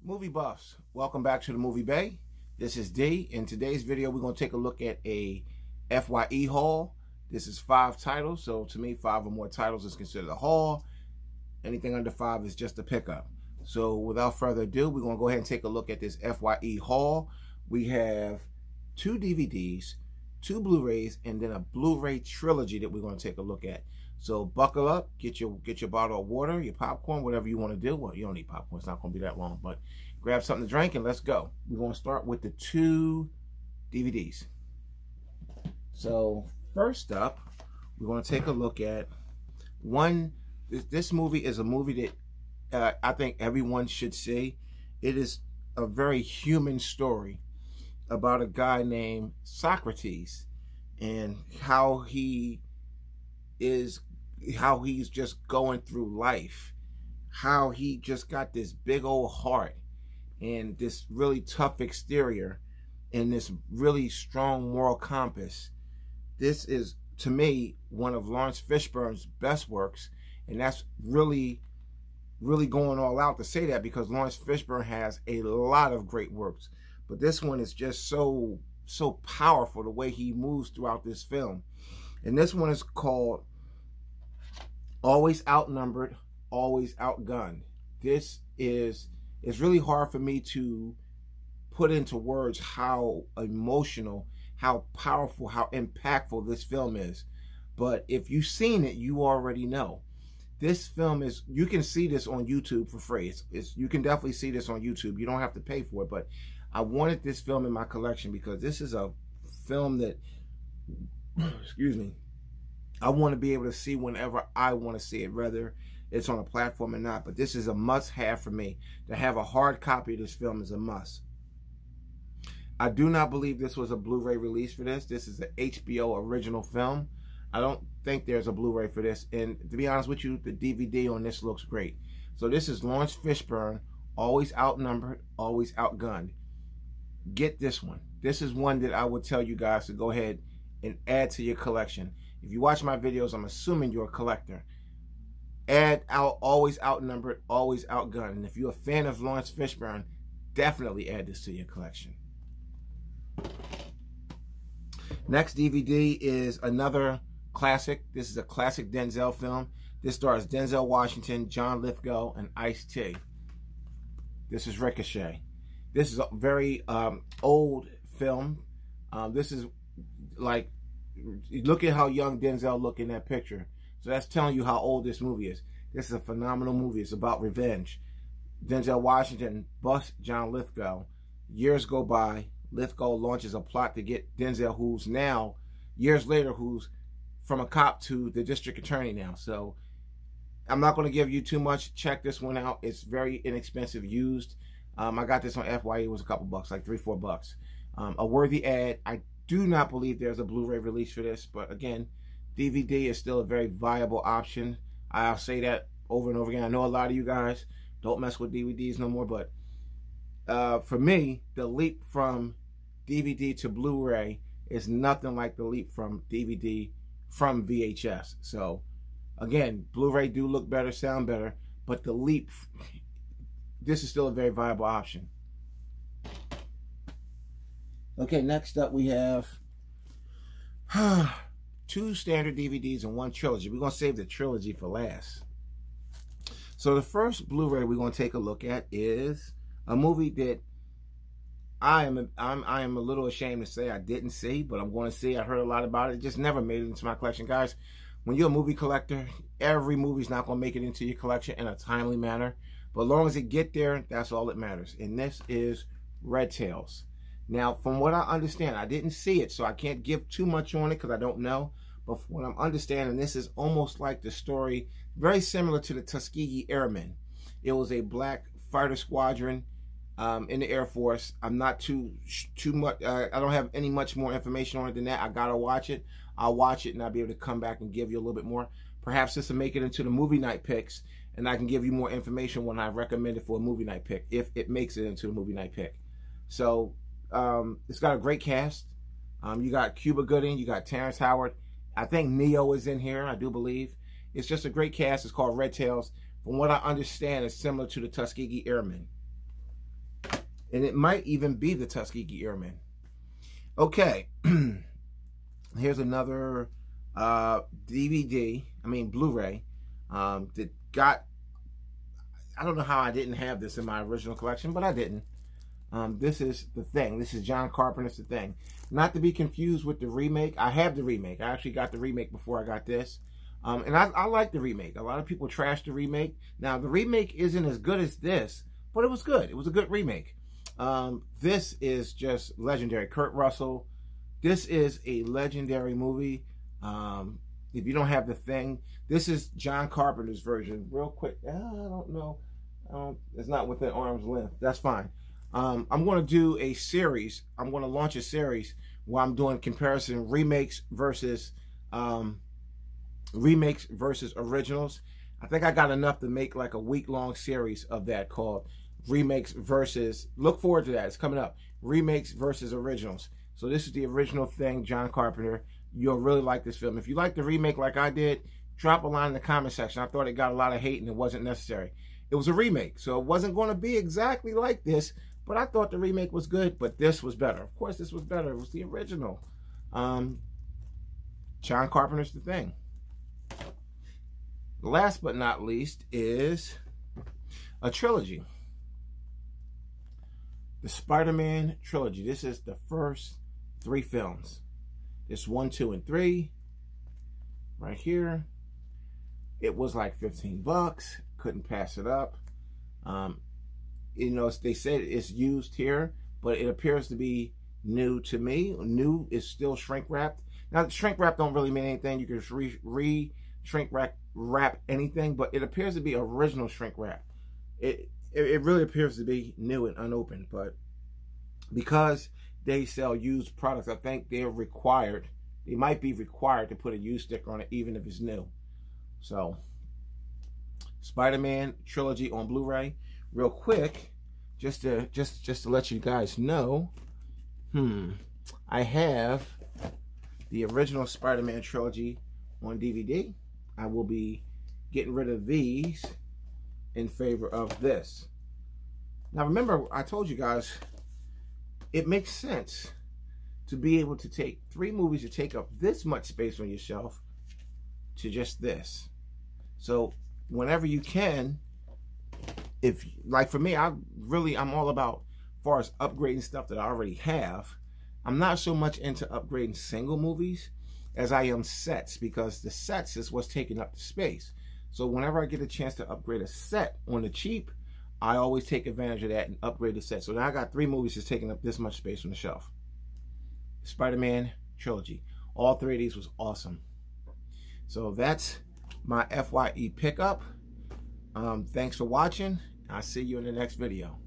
Movie buffs, welcome back to the Movie Bay. This is D. In today's video, we're going to take a look at a FYE haul. This is 5 titles, so to me, 5 or more titles is considered a haul. Anything under 5 is just a pickup. So without further ado, we're going to go ahead and take a look at this FYE haul. We have 2 DVDs, 2 Blu-rays, and then a Blu-ray trilogy that we're going to take a look at. So buckle up, get your bottle of water, your popcorn, whatever you want to do. Well, you don't need popcorn, it's not going to be that long, but grab something to drink and let's go. We're going to start with the 2 DVDs. So first up, we're going to take a look at one. This movie is a movie that I think everyone should see. It is a very human story about a guy named Socrates and how he's just going through life, how he just got this big old heart and this really tough exterior and this really strong moral compass. This is, to me, one of Lawrence Fishburne's best works, and that's really going all out to say that because Lawrence Fishburne has a lot of great works, but this one is just so powerful, the way he moves throughout this film. And this one is called Always Outnumbered, Always Outgunned. It's really hard for me to put into words how emotional, how powerful, how impactful this film is. But if you've seen it, you already know. This film is, you can see this on YouTube for free. You can definitely see this on YouTube. You don't have to pay for it, but I wanted this film in my collection because this is a film that, excuse me, I want to be able to see whenever I want to see it, whether it's on a platform or not. But this is a must-have for me. To have a hard copy of this film is a must. I do not believe this was a Blu-ray release for this. This is an HBO original film. I don't think there's a Blu-ray for this. And to be honest with you, the DVD on this looks great. So this is Lawrence Fishburne, Always Outnumbered, Always Outgunned. Get this one. This is one that I would tell you guys to go ahead and add to your collection. If you watch my videos, I'm assuming you're a collector. Add out Always Outnumbered, Always Outgunned. And if you're a fan of Lawrence Fishburne, definitely add this to your collection. Next DVD is another classic. This is a classic Denzel film. This stars Denzel Washington, John Lithgow, and Ice-T. This is Ricochet. This is a very old film. This is like, look at how young Denzel look in that picture. So that's telling you how old this movie is. This is a phenomenal movie. It's about revenge. Denzel Washington busts John Lithgow. Years go by. Lithgow launches a plot to get Denzel, who's now, years later, who's from a cop to the district attorney now. So I'm not going to give you too much. Check this one out. It's very inexpensive, used. I got this on FYE. It was a couple bucks, like $3 or $4. A worthy ad. I do not believe there's a Blu-ray release for this, but again, DVD is still a very viable option. I'll say that over and over again. I know a lot of you guys don't mess with DVDs no more, but for me, the leap from DVD to Blu-ray is nothing like the leap from DVD from VHS. So again, Blu-ray do look better, sound better, but the leap, this is still a very viable option. Okay, next up we have 2 standard DVDs and 1 trilogy. We're going to save the trilogy for last. So the first Blu-ray we're going to take a look at is a movie that I am a little ashamed to say I didn't see, but I'm going to see. I heard a lot about it. It just never made it into my collection. Guys, when you're a movie collector, every movie's not going to make it into your collection in a timely manner. But as long as it get there, that's all that matters. And this is Red Tails. Now, from what I understand, I didn't see it, so I can't give too much on it because I don't know. But from what I'm understanding, this is almost like the story, very similar to the Tuskegee Airmen. It was a black fighter squadron in the Air Force. I'm not too much, I don't have any much more information on it than that. I gotta watch it. I'll watch it and I'll be able to come back and give you a little bit more. Perhaps this will make it into the movie night picks, and I can give you more information when I recommend it for a movie night pick, if it makes it into the movie night pick. So it's got a great cast. You got Cuba Gooding, you got Terrence Howard. I think Neo is in here, I do believe. It's just a great cast. It's called Red Tails. From what I understand, it's similar to the Tuskegee Airmen. And it might even be the Tuskegee Airmen. Okay, here's another Blu-ray that got, I don't know how I didn't have this in my original collection, but I didn't. This is The Thing. This is John Carpenter's The Thing. Not to be confused with the remake. I have the remake. I actually got the remake before I got this. And I like the remake. A lot of people trash the remake. Now, the remake isn't as good as this, but it was good. It was a good remake. This is just legendary. Kurt Russell. This is a legendary movie. If you don't have The Thing, this is John Carpenter's version. Real quick. I don't know. It's not within arm's length. That's fine. I'm going to do a series. I'm going to launch a series where I'm doing comparison remakes versus originals. I think I got enough to make like a week-long series of that called remakes versus, look forward to that. It's coming up. Remakes versus originals. So this is the original Thing, John Carpenter. You'll really like this film. If you like the remake like I did, drop a line in the comment section. I thought it got a lot of hate and it wasn't necessary. It was a remake, so it wasn't going to be exactly like this, but I thought the remake was good, but this was better. Of course, this was better. It was the original. John Carpenter's The Thing. Last but not least is a trilogy. The SpiderMan Trilogy. This is the first 3 films. This 1, 2, and 3. Right here. It was like 15 bucks. Couldn't pass it up. You know, they said it's used here, but it appears to be new to me. New is still shrink wrapped. Now, shrink wrap don't really mean anything. You can shrink wrap anything, but it appears to be original shrink wrap. It really appears to be new and unopened, but because they sell used products, I think they're required. They might be required to put a used sticker on it, even if it's new. So, SpiderMan Trilogy on Blu-ray. Real quick, just to let you guys know, I have the original SpiderMan Trilogy on DVD. I will be getting rid of these in favor of this. Now remember, I told you guys, it makes sense to be able to take 3 movies that take up this much space on your shelf to just this. So whenever you can, if like for me, I'm all about, as far as upgrading stuff that I already have. I'm not so much into upgrading single movies as I am sets, because the sets is what's taking up the space. So whenever I get a chance to upgrade a set on the cheap, I always take advantage of that and upgrade the set. So now I got 3 movies that's taking up this much space on the shelf. SpiderMan Trilogy. All 3 of these was awesome. So that's my FYE pickup. Thanks for watching. I'll see you in the next video.